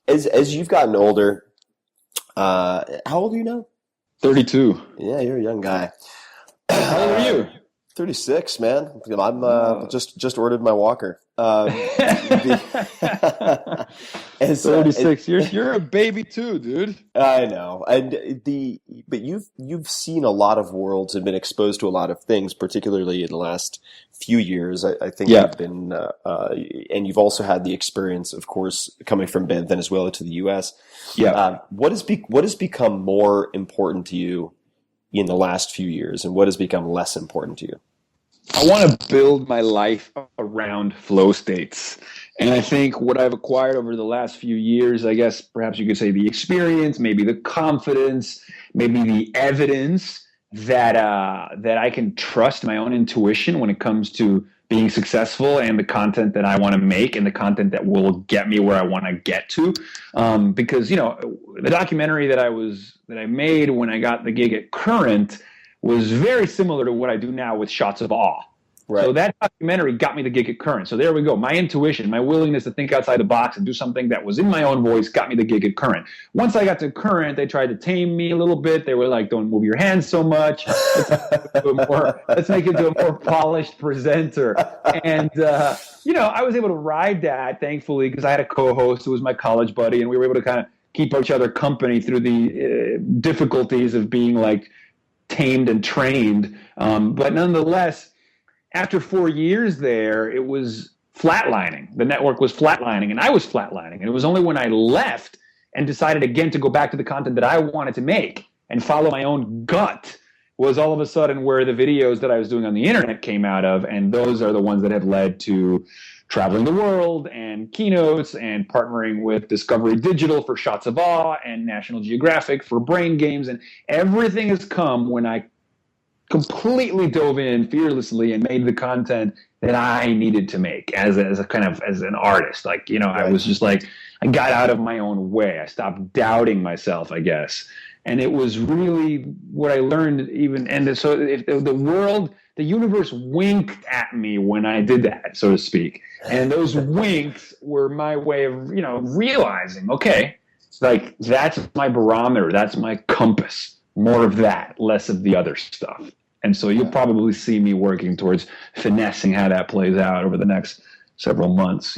as you've gotten older, how old are you now? 32. Yeah, you're a young guy. How old are you? 36, man. I'm Oh. just ordered my walker. As 36. You're a baby too, dude. I know, and but you've seen a lot of worlds and been exposed to a lot of things, particularly in the last few years. I think Yeah. you've been, and you've also had the experience, of course, coming from Venezuela to the U.S. Yeah. What has become more important to you in the last few years, and what has become less important to you? I want to build my life around flow states. And I think what I've acquired over the last few years, I guess perhaps you could say the experience, maybe the confidence, maybe the evidence that I can trust my own intuition when it comes to being successful and the content that I want to make and the content that will get me where I want to get to. Because the documentary that I made when I got the gig at Current was very similar to what I do now with Shots of Awe. So Right. that documentary got me the gig at Current. So there we go. My intuition, my willingness to think outside the box and do something that was in my own voice got me the gig at Current. Once I got to Current, they tried to tame me a little bit. They were like, don't move your hands so much. Let's make it to a more polished presenter. And, I was able to ride that, thankfully, because I had a co-host who was my college buddy, and we were able to kind of keep each other company through the difficulties of being like tamed and trained. But nonetheless, after 4 years there, it was flatlining. The network was flatlining, and I was flatlining. And it was only when I left and decided again to go back to the content that I wanted to make and follow my own gut was all of a sudden where the videos that I was doing on the internet came out of. And those are the ones that have led to traveling the world and keynotes and partnering with Discovery Digital for Shots of Awe and National Geographic for Brain Games. And everything has come when I completely dove in fearlessly and made the content that I needed to make as a kind of as an artist. Like, I Right. was just like, I got out of my own way. I stopped doubting myself, I guess. And it was really what I learned even. And so if the universe winked at me when I did that, so to speak. And those winks were my way of, realizing, okay, like that's my barometer. That's my compass. More of that, less of the other stuff. And so you'll probably see me working towards finessing how that plays out over the next several months.